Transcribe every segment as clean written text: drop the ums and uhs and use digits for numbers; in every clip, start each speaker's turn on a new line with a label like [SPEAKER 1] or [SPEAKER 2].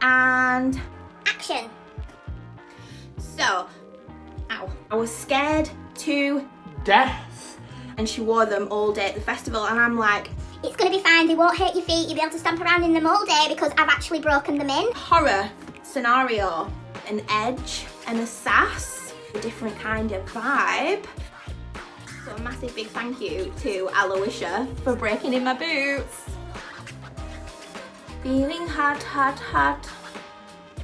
[SPEAKER 1] and
[SPEAKER 2] action.
[SPEAKER 1] So, ow, I was scared to
[SPEAKER 3] death.
[SPEAKER 1] And she wore them all day at the festival, and I'm like,
[SPEAKER 2] it's going to be fine, they won't hurt your feet, you'll be able to stomp around in them all day because I've actually broken them in.
[SPEAKER 1] horror scenario, an edge and a sass, a different kind of vibe. So a massive big thank you to Aloysia for breaking in my boots. Feeling hot, hot, hot.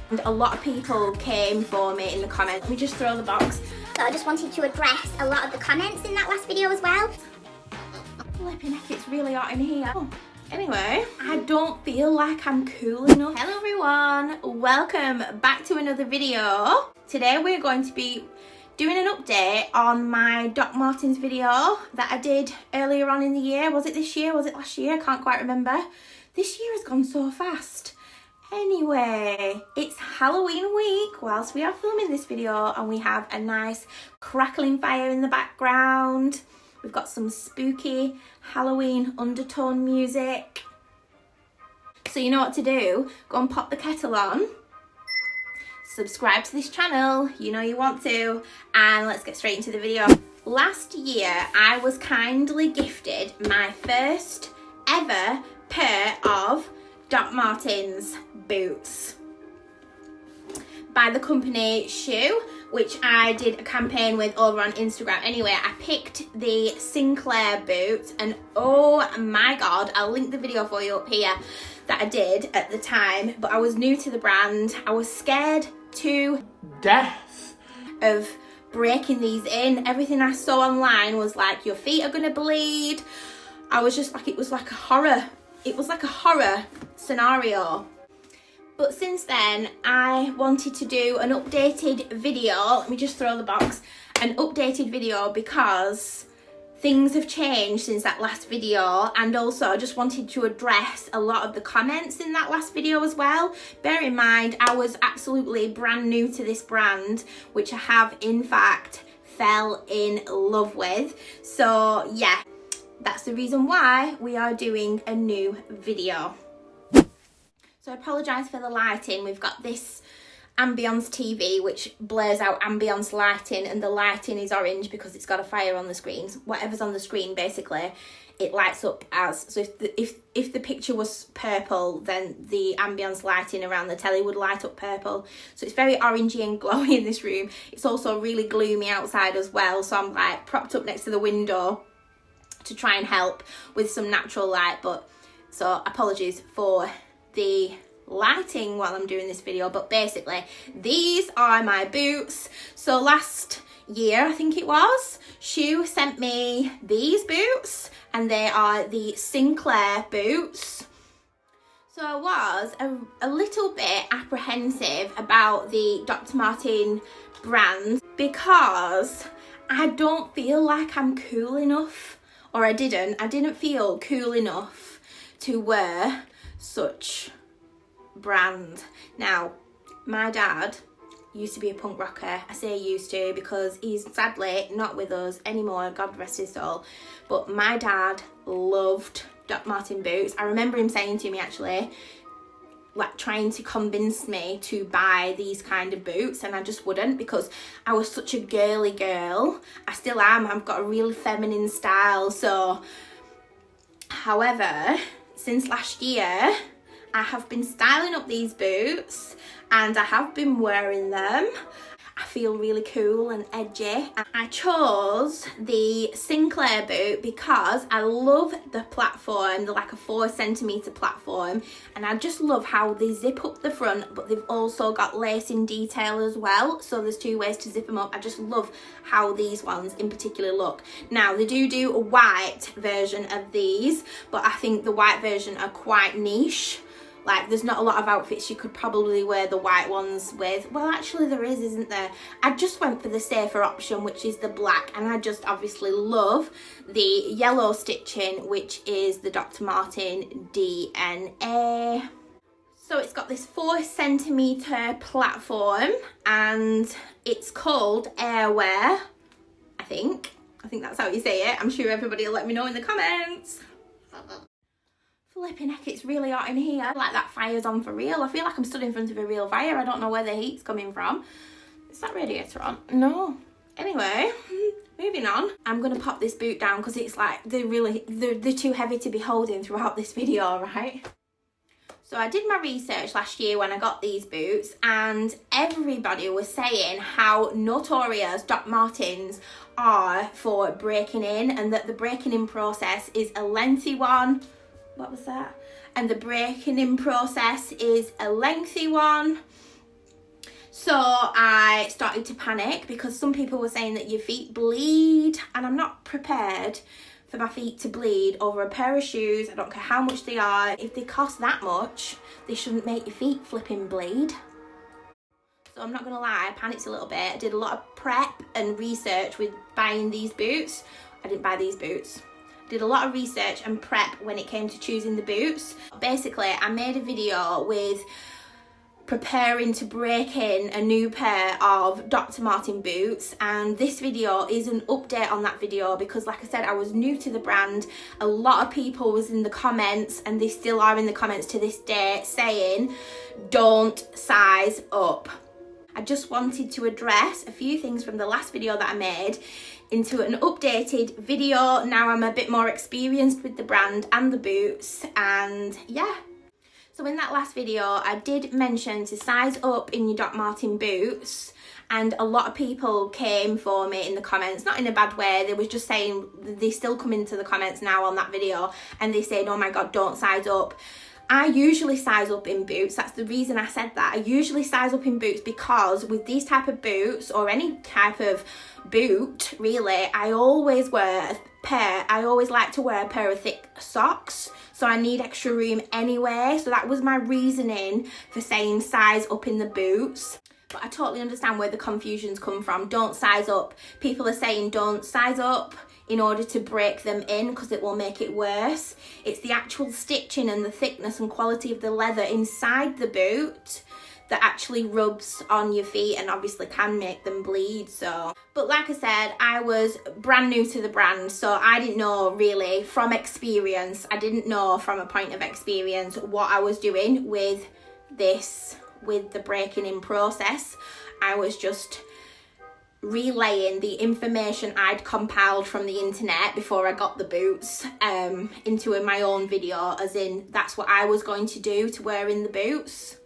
[SPEAKER 1] And a lot of people came for me in the comments. Let me just throw the box.
[SPEAKER 2] So I just wanted to address a lot of the comments in that last video as well.
[SPEAKER 1] Flipping heck, it's really hot in here. Oh. Anyway, I don't feel like I'm cool enough. Hello everyone, welcome back to another video. Today we're going to be doing an update on my Doc Martens video that I did earlier on in the year. Was it this year? Was it last year? I can't quite remember. This year has gone so fast. Anyway, it's Halloween week whilst we are filming this video, and we have a nice crackling fire in the background. We've got some spooky Halloween undertone music. So you know what to do. Go and pop the kettle on. Subscribe to this channel, you know you want to. And let's get straight into the video. Last year, I was kindly gifted my first ever pair of Doc Martens boots by the company Shoe, which I did a campaign with over on Instagram. Anyway, I picked the Sinclair boots, and oh my god, I'll link the video for you up here that I did at the time, but I was new to the brand. I was scared to
[SPEAKER 3] death
[SPEAKER 1] of breaking these in. Everything I saw online was like, your feet are gonna bleed. I was just like, it was like a horror. It was like a horror scenario. But since then, I wanted to do an updated video. Let me just throw the box. An updated video because things have changed since that last video. And also, I just wanted to address a lot of the comments in that last video as well. Bear in mind, I was absolutely brand new to this brand, which I have, in fact, fell in love with. So, yeah, that's the reason why we are doing a new video. So I apologise for the lighting. We've got this ambience TV which blares out ambience lighting, and the lighting is orange because it's got a fire on the screen. Whatever's on the screen, basically, it lights up as. So if the picture was purple, then the ambience lighting around the telly would light up purple. So it's very orangey and glowy in this room. It's also really gloomy outside as well. So I'm like propped up next to the window to try and help with some natural light. But so apologies for the lighting while I'm doing this video, but basically these are my boots. So last year, I think it was, Shoe sent me these boots, and they are the Sinclair boots. So I was a little bit apprehensive about the Dr. Martens brand because I don't feel like I'm cool enough, or I didn't feel cool enough to wear such brand. Now, my dad used to be a punk rocker. I say used to because he's sadly not with us anymore, God rest his soul. But my dad loved Doc Martens boots. I remember him saying to me, actually, like trying to convince me to buy these kind of boots, and I just wouldn't because I was such a girly girl. I still am. I've got a really feminine style. So, however, since last year, I have been styling up these boots and I have been wearing them. I feel really cool and edgy. I chose the Sinclair boot because I love the platform. They're like a 4cm platform, and I just love how they zip up the front, but they've also got lacing detail as well. So there's two ways to zip them up. I just love how these ones in particular look. Now they do a white version of these, but I think the white version are quite niche. Like, there's not a lot of outfits you could probably wear the white ones with. Well, actually there is, isn't there? I just went for the safer option, which is the black, and I just obviously love the yellow stitching, which is the Dr. Martens DNA. So it's got this 4cm platform, and it's called Airwear, I think that's how you say it. I'm sure everybody will let me know in the comments. Flipping heck, it's really hot in here. Like that fire's on for real. I feel like I'm stood in front of a real fire. I don't know where the heat's coming from. Is that radiator on? No. Anyway, moving on. I'm gonna pop this boot down because it's like they're too heavy to be holding throughout this video, right? So I did my research last year when I got these boots, and everybody was saying how notorious Doc Martens are for breaking in, and that the breaking in process is a lengthy one. What was that? And the breaking in process is a lengthy one. So I started to panic because some people were saying that your feet bleed, and I'm not prepared for my feet to bleed over a pair of shoes. I don't care how much they are. If they cost that much, they shouldn't make your feet flipping bleed. So I'm not gonna lie, I panicked a little bit. I did a lot of prep and research with buying these boots. I didn't buy these boots. Did a lot of research and prep when it came to choosing the boots. Basically, I made a video with preparing to break in a new pair of Dr. Martens boots, and this video is an update on that video because, like I said, I was new to the brand. A lot of people was in the comments, and they still are in the comments to this day, saying don't size up. I just wanted to address a few things from the last video that I made into an updated video. Now I'm a bit more experienced with the brand and the boots, and yeah. So in that last video, I did mention to size up in your Doc Martens boots, and a lot of people came for me in the comments, not in a bad way. They was just saying, they still come into the comments now on that video, and they said, oh my God, don't size up. I usually size up in boots. That's the reason I said that. I usually size up in boots because with these type of boots, or any type of boot really, I always like to wear a pair of thick socks, so I need extra room anyway. So that was my reasoning for saying size up in the boots. But I totally understand where the confusions come from. Don't size up. People are saying don't size up in order to break them in because it will make it worse. It's the actual stitching and the thickness and quality of the leather inside the boot that actually rubs on your feet and obviously can make them bleed. So, but like I said, I was brand new to the brand, so I didn't know really from experience. I didn't know from a point of experience what I was doing with this, with the breaking in process. I was just relaying the information I'd compiled from the internet before I got the boots into my own video, as in that's what I was going to do to wear in the boots.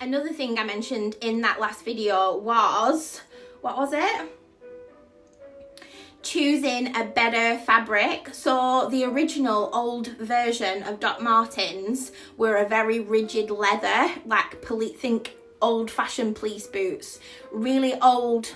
[SPEAKER 1] Another thing I mentioned in that last video was, what was it? Choosing a better fabric. So the original old version of Doc Martens were a very rigid leather, like think old-fashioned police boots, really old,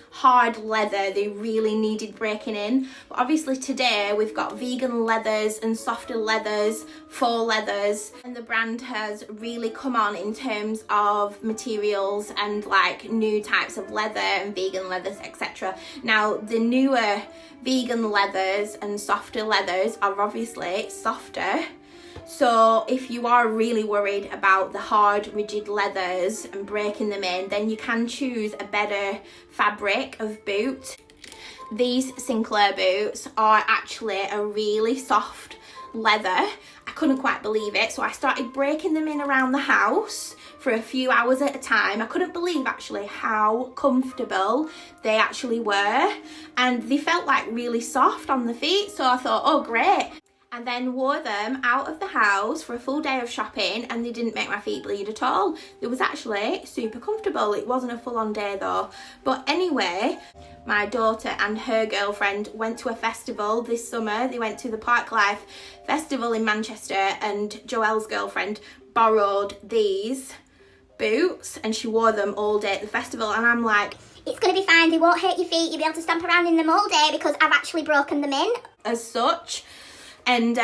[SPEAKER 1] hard leather. They really needed breaking in. But obviously today we've got vegan leathers and softer leathers, faux leathers, and the brand has really come on in terms of materials and like new types of leather and vegan leathers, etc. Now the newer vegan leathers and softer leathers are obviously softer. So if you are really worried about the hard, rigid leathers and breaking them in, then you can choose a better fabric of boot. These Sinclair boots are actually a really soft leather. I couldn't quite believe it, so I started breaking them in around the house for a few hours at a time. I couldn't believe actually how comfortable they actually were, and they felt like really soft on the feet, so I thought, oh great. And then wore them out of the house for a full day of shopping, and they didn't make my feet bleed at all. It was actually super comfortable. It wasn't a full-on day though. But anyway, my daughter and her girlfriend went to a festival this summer. They went to the Park Life Festival in Manchester, and Joelle's girlfriend borrowed these boots and she wore them all day at the festival, and I'm like,
[SPEAKER 2] it's going to be fine, they won't hurt your feet, you'll be able to stomp around in them all day because I've actually broken them in.
[SPEAKER 1] As such. And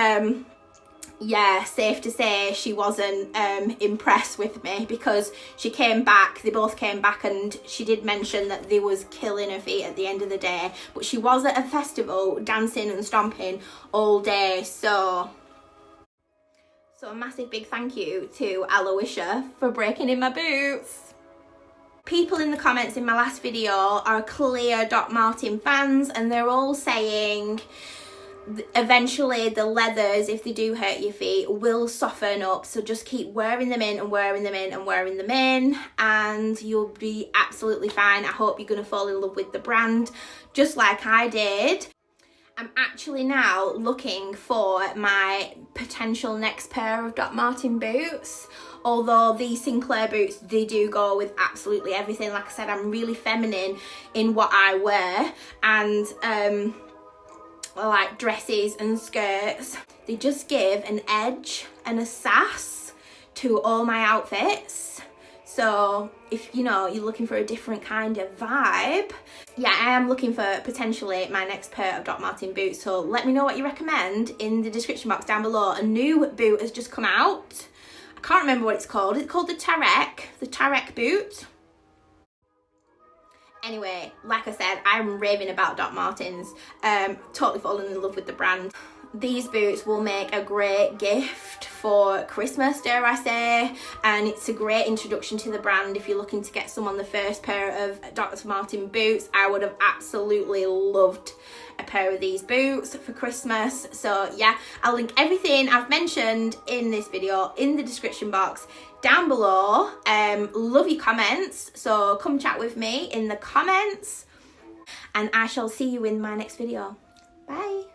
[SPEAKER 1] yeah, safe to say she wasn't impressed with me, because she came back, they both came back, and she did mention that they was killing her feet at the end of the day, but she was at a festival dancing and stomping all day. So a massive big thank you to Aloysia for breaking in my boots. People in the comments in my last video are clear Doc Martens fans, and they're all saying eventually the leathers, if they do hurt your feet, will soften up. So just keep wearing them in and wearing them in and wearing them in, and you'll be absolutely fine. I hope you're going to fall in love with the brand just like I did. I'm actually now looking for my potential next pair of Doc Marten boots. Although these Sinclair boots, they do go with absolutely everything. Like I said, I'm really feminine in what I wear, and like dresses and skirts. They just give an edge and a sass to all my outfits. So if you know you're looking for a different kind of vibe, yeah, I am looking for potentially my next pair of Doc Marten boots. So let me know what you recommend in the description box down below. A new boot has just come out. I can't remember what it's called. It's called the Tarek boot. Anyway, like I said, I'm raving about Doc Martens. Totally fallen in love with the brand. These boots will make a great gift for Christmas, dare I say, and it's a great introduction to the brand if you're looking to get someone the first pair of Dr. Marten boots. I would have absolutely loved a pair of these boots for Christmas. So yeah, I'll link everything I've mentioned in this video in the description box down below. Love your comments, so come chat with me in the comments, and I shall see you in my next video. Bye.